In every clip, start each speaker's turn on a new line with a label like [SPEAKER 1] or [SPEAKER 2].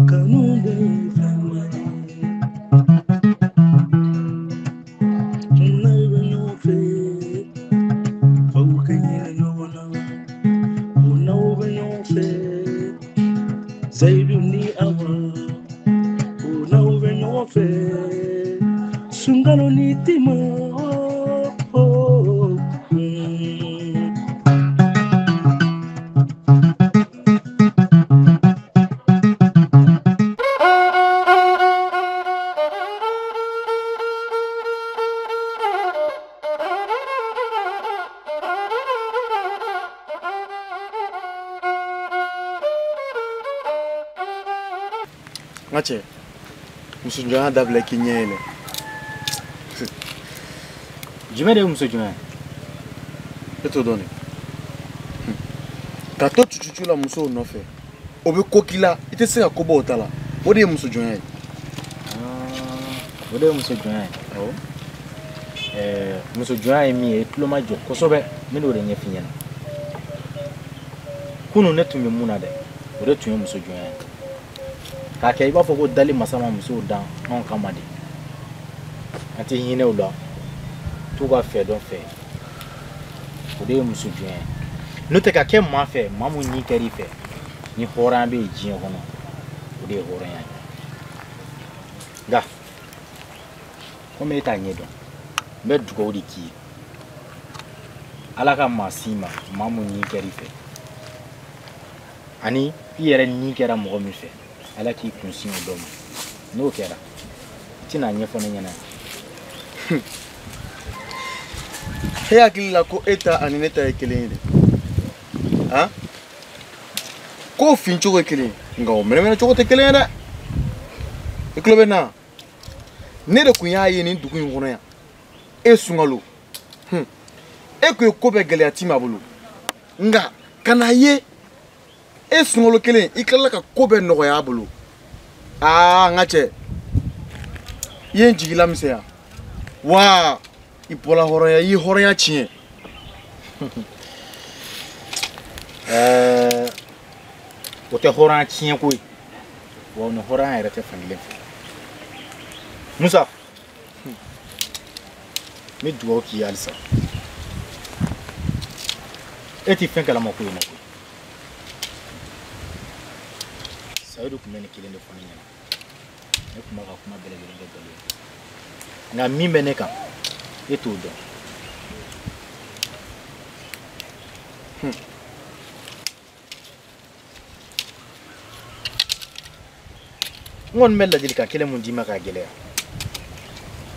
[SPEAKER 1] kanumbe famani naiwe nyofe faukenyele nyona unauwe nyofe zaidu ni awa unauwe nyofe sungalo ni tima
[SPEAKER 2] Ngache, muso jona dabla kinyele.
[SPEAKER 3] Jumere muso jona.
[SPEAKER 2] Eto doni. Ka to chuchu la muso no fe. Obe kokila, ite se akobo otala. Ode muso jona.
[SPEAKER 3] Ode muso jona.
[SPEAKER 2] Oh.
[SPEAKER 3] Muso jona mi e ploma jo kosobe me no re nyefinya. Kunu netumi muna de. Ode tumi muso jona. Kake iba foko dali masama muso dan on kamade ati hine ulo to ga fe don fe ode muso dwen no te kake ma fe mamu ni kari fe ni horan be jin hono ode horan ya ga ko me ta nyedo me dugo odi ki alaka masima mamu ni kari fe ani yere ni kera mo mi fe ala ki kunsi odom no kera tina nyefo na nyana
[SPEAKER 2] He akila ko eta anineta ekelende ha ko fincho ko ekele nga o mena choko tekelende eklobe na ne de kunya ye ni dugu ngono ya esungalo eko ko be gele atima bulu nga kana ye esungalo kele ikala ka ko be no ya bulu ngache yen jigila mseya wa ipola horoya yi horoya chie
[SPEAKER 3] ote horan chien ko wa no horan era te fanile musa me duo ki alsa eti fen kala mako yina ko saidu kumene kilende fanya e kuma ka kuma bele bele bele na mimbe neka etudo ngon mella dilika kele mun dima ka gele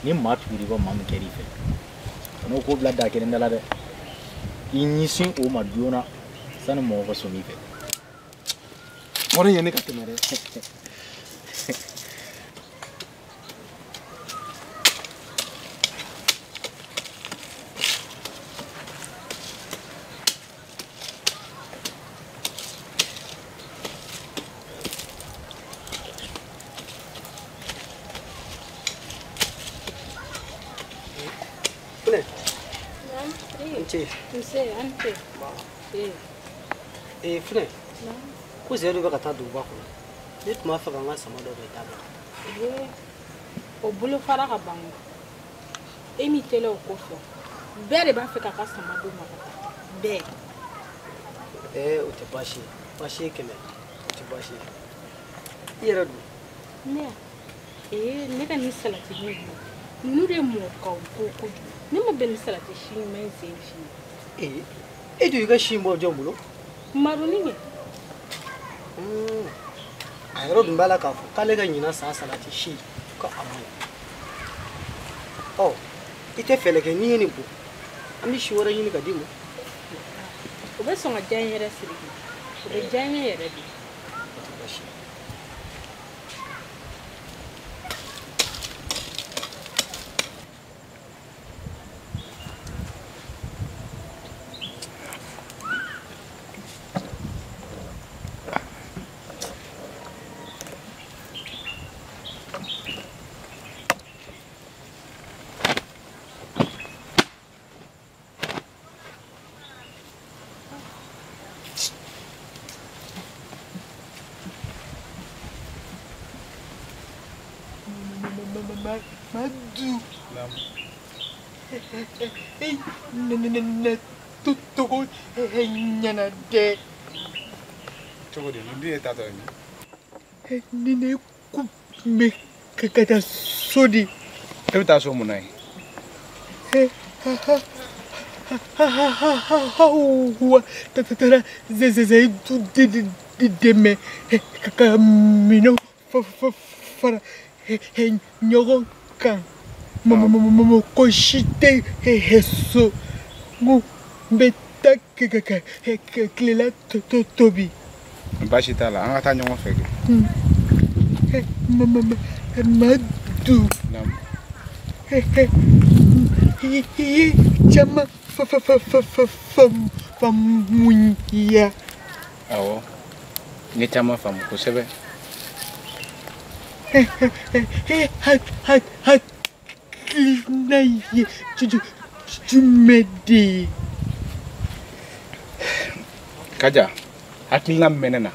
[SPEAKER 3] ni maturi ko mam kerife no ko blada kele ndala de inyisin o maduona sanu mo ko somife
[SPEAKER 2] mora yene ka temere
[SPEAKER 4] Fine. Ku zero ba ka ta duba ko. Ni tuma fa kan sama do be ta ba.
[SPEAKER 5] O bulu fara ka bango. Emi tele o ko fo. Bere ba fa ka sama do ma ka. Be.
[SPEAKER 4] O te bashi. Bashi keme. O te bashi. Yera du.
[SPEAKER 5] Ne. Ne ka ni salati ni. Nure mo ka ko. Ne ma be ni salati shi men se shi.
[SPEAKER 4] Du ga shi mo jombulo.
[SPEAKER 5] Maruni ne.
[SPEAKER 4] Ayro dumbala ka fu kale ga nyina sa salati shi ko amu. Oh, ite fele ke ni ni bu. Ami shi wora yini ka dimu.
[SPEAKER 5] O be so nga janyere sirigi. O be janyere di.
[SPEAKER 2] Madu.
[SPEAKER 3] Naam.
[SPEAKER 2] Tutuko nyana de.
[SPEAKER 3] Cogo de no die tato ni.
[SPEAKER 2] Nene ku me kata sodi.
[SPEAKER 3] E bi ta so mu nai.
[SPEAKER 2] Wa tatara zezeze tu de me caminho fora nyogo kan mo koshite heso mu beta klela tobi
[SPEAKER 3] Bashi tala an ata nyongo fege.
[SPEAKER 2] Madu
[SPEAKER 3] Naam.
[SPEAKER 2] Chama famunya
[SPEAKER 3] Awo. Ni chama famu ko sebe.
[SPEAKER 2] hat naye jumedi
[SPEAKER 3] Kaja. Hakilina menena.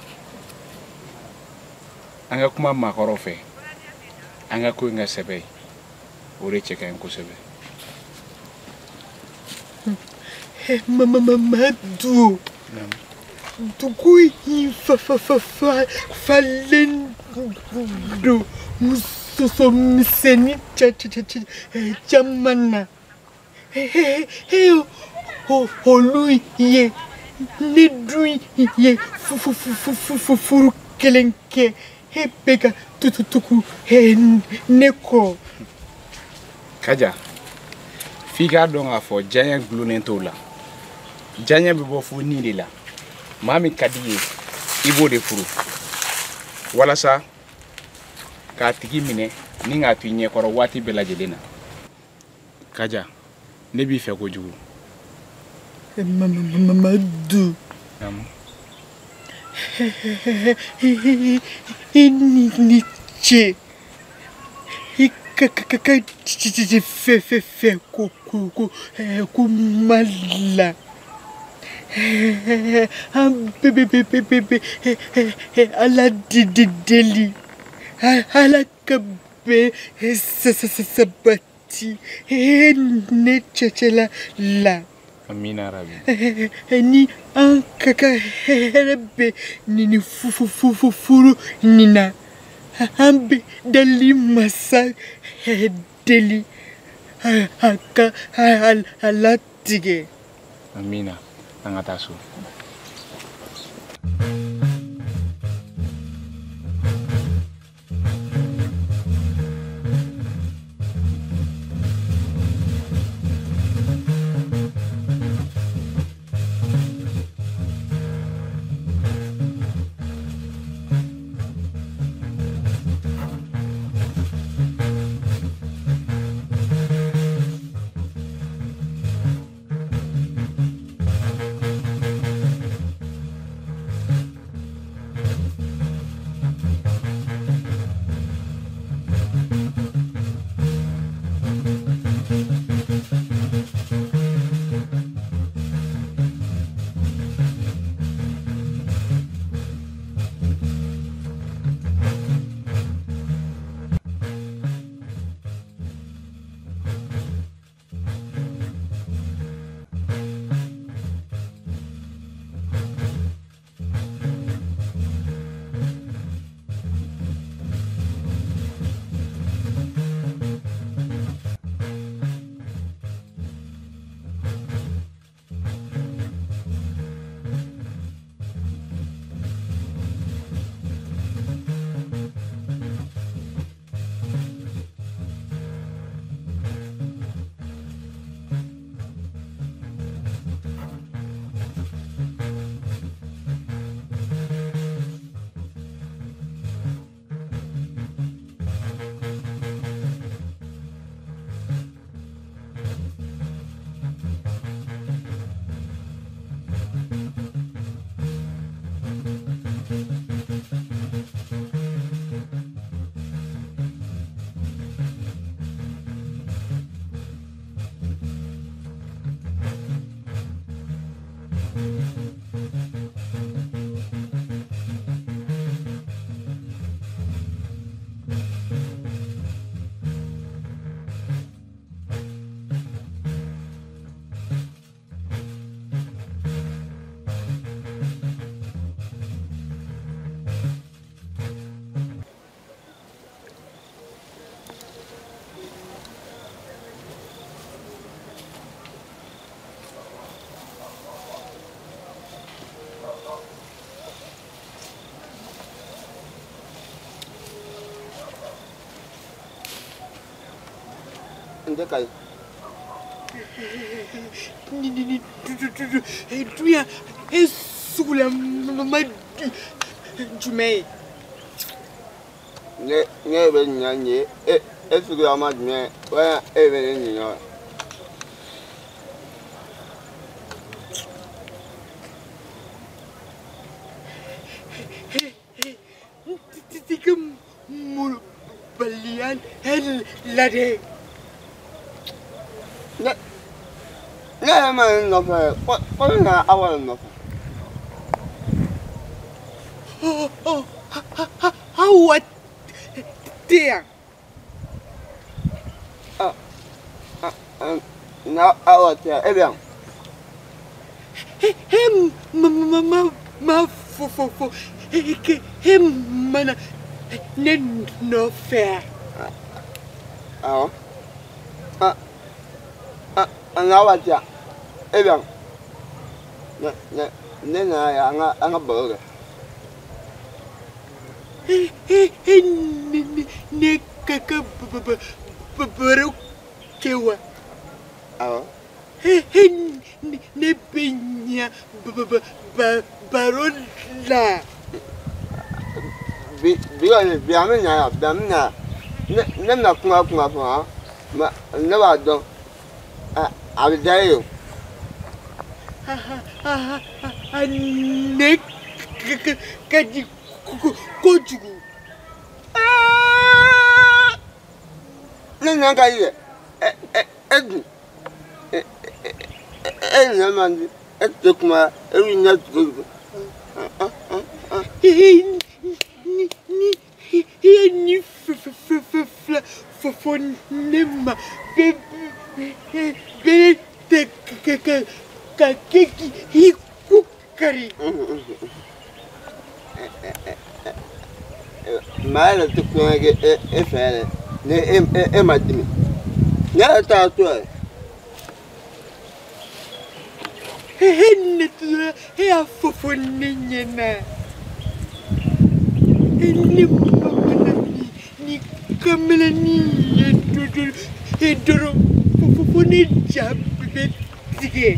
[SPEAKER 3] Anga kuma makoro fe. Anga ko nga sebe. Ore cheka en ko sebe.
[SPEAKER 2] Madu
[SPEAKER 3] Naam.
[SPEAKER 2] Tukui falendo musoso miseni chamana holu ye nedui ye furu kelenke peka tuku neko
[SPEAKER 3] Kaja. Figa donga fo janya glunen tola. Janya be bo fu ni la. Mami kadiye ibo de furu. Wala sa ka tigi mine ni nga tuinye koro wati bela jelena. Kaja. Ne bi fe ko jugu.
[SPEAKER 2] Madu
[SPEAKER 3] Naam.
[SPEAKER 2] Niche fe kumala ala deli ala kabe sabati ne chechela la
[SPEAKER 3] Amina rabi.
[SPEAKER 2] ni an kaka herbe ni furu nina ambe dali masa deli aka alatige
[SPEAKER 3] Amina. Angata so.
[SPEAKER 6] ande kai
[SPEAKER 4] ni tuya esukula mama jume
[SPEAKER 6] ne be nyanye esukula mama jume wa be nyo
[SPEAKER 4] titikam mul balian hel lade
[SPEAKER 6] ne man no fa ko na awal no
[SPEAKER 4] oh how there
[SPEAKER 6] na awal there ebian
[SPEAKER 4] hem ma fo hem mana nen no fair
[SPEAKER 6] na wacha ebian ne na ya anga boga
[SPEAKER 4] ne kaka baru kewa ne benya barola
[SPEAKER 6] biamina ne na kuma fa ma ne ba do abidayo
[SPEAKER 4] ne kaji kojugu
[SPEAKER 6] ne nanga ye edu ne man kuma ewi na tugu
[SPEAKER 4] ni fo nema be te ka keki hikukari
[SPEAKER 6] mala tukunge efere ne matimi ya ta to
[SPEAKER 4] henne tu ya fo ninyena ni ni kamela ni edoro fo ni jabe tige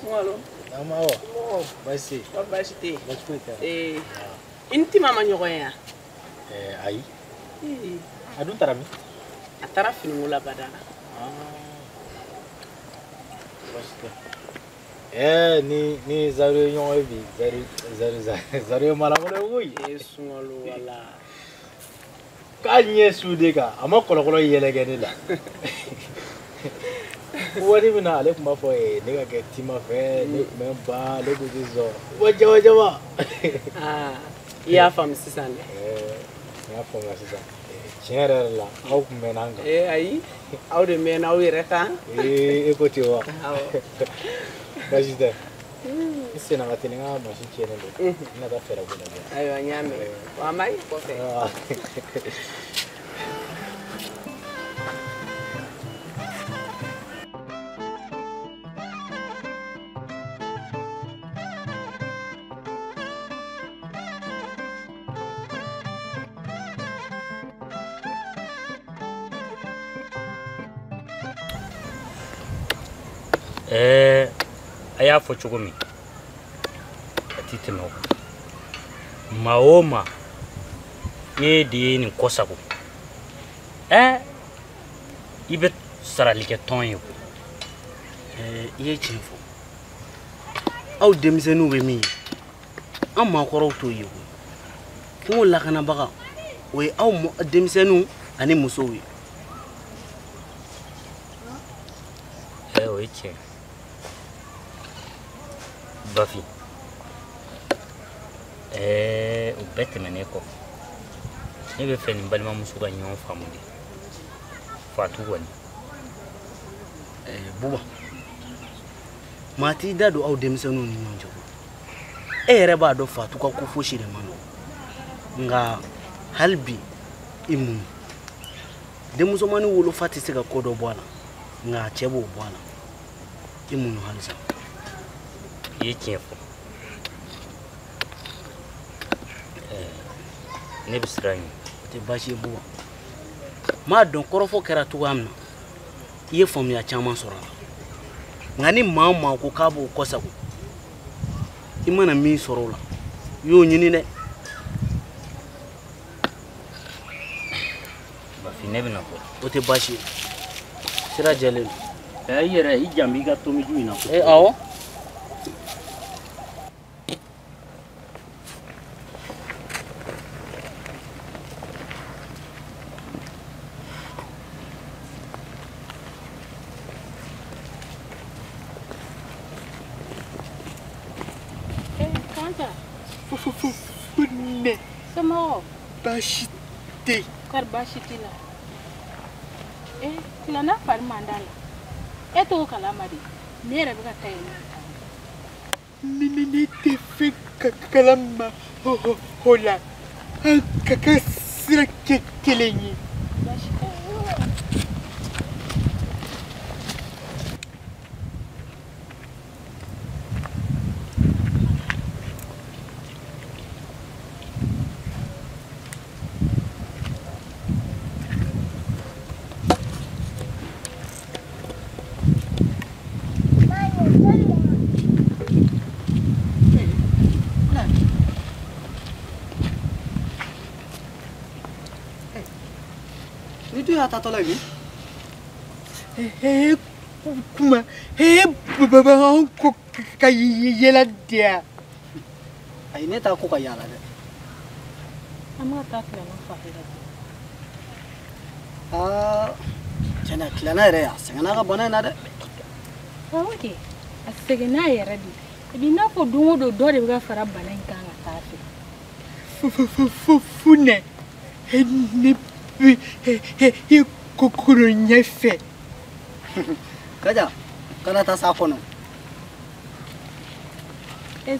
[SPEAKER 7] Ngalo.
[SPEAKER 3] Ama o. Basi.
[SPEAKER 7] Basi te.
[SPEAKER 3] Basi.
[SPEAKER 7] Inti mama nyogoya.
[SPEAKER 3] Ai. Adun tarami.
[SPEAKER 7] Atara finula badana.
[SPEAKER 3] Basi. Ni zaru nyoy bi, zaru mala mo wuy.
[SPEAKER 7] Esungolo wala.
[SPEAKER 3] Kanye sudega, ama kolokolo yelegene la. Wadi mina ale kuma fo ne ka kɛ tima fɛ ne kun bɛ ba ne kun ti sɔn wajawa
[SPEAKER 7] I y'a faamu sisan dɛ
[SPEAKER 3] n y'a faamuya sisan tiɲɛ yɛrɛ la aw kun mɛnna an kan
[SPEAKER 7] ayi aw de mɛnna aw yɛrɛ kan
[SPEAKER 3] e ko ten wa baasi tɛ n senna ka teli n ka mansin tiɲɛnen don n na taa fɛɛrɛ ko lajɛ
[SPEAKER 7] ayiwa n y'a mɛn wa an b'a ye kɔfɛ
[SPEAKER 1] a y'a fɔ cogo min a ti tɛmɛ o kan maa o maa e de ye nin kɔ sago i bɛ sarali kɛ tɔn ye o
[SPEAKER 8] I ye tiɲɛ fɔ aw denmisɛnninw bɛ min ye an maakɔrɔw t'o ye koyi kungo lakanabaga o ye aw denmisɛnninw ani musow ye
[SPEAKER 1] o ye tiɲɛ Bafi o bɛɛ tɛmɛnen kɔfɛ ne bɛ fɛ nin balimamuso ka ɲɔgɔn faamu de Fatu kɔni
[SPEAKER 8] Buba maa t'i da don aw denmisɛnninw ni ɲɔgɔn cɛ e yɛrɛ b'a dɔn Fatu ka ko fosi de ma nɔgɔn nka hali bi i muɲu denmusomani wolofa tɛ se ka ko dɔ bɔ a la nga cɛ b'o bɔ a la i mun halisa
[SPEAKER 1] i ye tiɲɛ fɔ ne bɛ siran ɲɛ
[SPEAKER 8] o tɛ baasi ye buwa m'a dɔn kɔrɔfɔ kɛra cogoya min na i ye faamuya caman sɔrɔ a la nka ni maa o maa ko k'a b'o kɔsago i mana min sɔrɔ o la i y'o ɲini dɛ
[SPEAKER 1] Bafin ne bɛna fɔ
[SPEAKER 8] o tɛ baasi ye sira jɛlen don
[SPEAKER 1] i yɛrɛ i jan b'i ka tomiju in na
[SPEAKER 8] awɔ
[SPEAKER 5] Ne. Sama.
[SPEAKER 2] Bashite.
[SPEAKER 5] Kar bashite la. Tilana fari mandala. To kalamadi. Ne yɛrɛ bɛ ka taa yen.
[SPEAKER 2] Ne tɛ fɛn kalama o la. An ka kɛ sira kelen ye.
[SPEAKER 4] Tato lagi.
[SPEAKER 2] Kuma. Baba ko kayela dia.
[SPEAKER 4] Ini tak aku kaya lah deh.
[SPEAKER 5] Ama tak kelana fahira.
[SPEAKER 4] Cina kelana ya. Sengaja aku bana nade.
[SPEAKER 5] Oke. Asegena ya ready. Ibi na ko dungo do dore bga fara banan kan atafi.
[SPEAKER 2] Fune. Ni kokoro nyefe.
[SPEAKER 4] Kaja, kana ta sakono.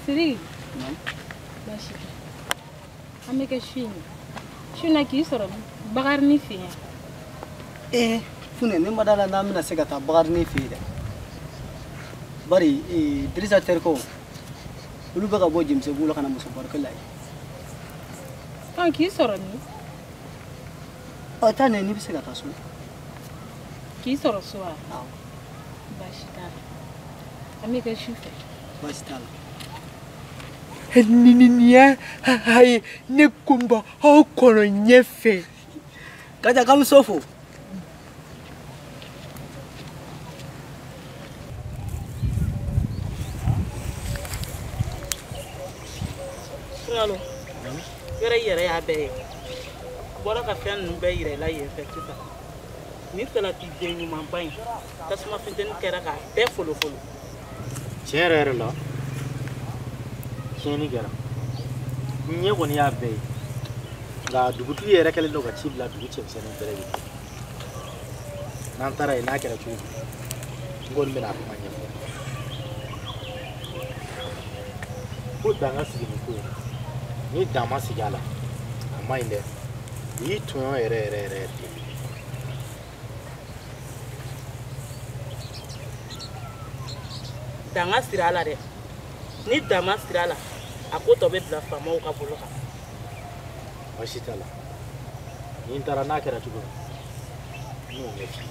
[SPEAKER 5] Siri. Bashi. Ameke shini. Shuna ki soro bagar ni fi.
[SPEAKER 4] Fune ni madala na mina segata bagar ni fi de. Bari Drisa terko. Ulu baga bo jimse bula kana muso barkalai.
[SPEAKER 5] Kan ki soro ni.
[SPEAKER 4] Tane ni bisa kata su.
[SPEAKER 5] Ki soro suwa. Bashita. Amika shufe.
[SPEAKER 4] Bashita.
[SPEAKER 2] Niya hai ne kumba ho kono nyefe.
[SPEAKER 4] Kaja kamu sofo.
[SPEAKER 8] Halo. Yere ya be. Bora ka fɛn ninnu bɛɛ yira i la yen fɛ sisan ni salati den ɲumanba in tasuma funteni kɛra k'a bɛɛ folofolo
[SPEAKER 3] tiɲɛ yɛrɛ la tiɲɛni kɛra n ɲɛ kɔni y'a bɛɛ ye nka dugutigi yɛrɛ kɛlen don ka ci bila dugu cɛmisɛnnin bɛɛ lajɛlen n'an taara yen n'a kɛra cogo di n kɔni bɛna a kuma ɲɛfɔ ko dan ka sigi nin ko in ni dan ma sigi a la a ma ɲi dɛ i tɔɲɔ yɛrɛ
[SPEAKER 8] danga sira la dɛ ni dama sira la a ko tɔ bɛ bila faamaw ka bolo kan
[SPEAKER 3] baasi t'a la ni n taara n'a kɛra cogo di n y'o ɲɛf'i ye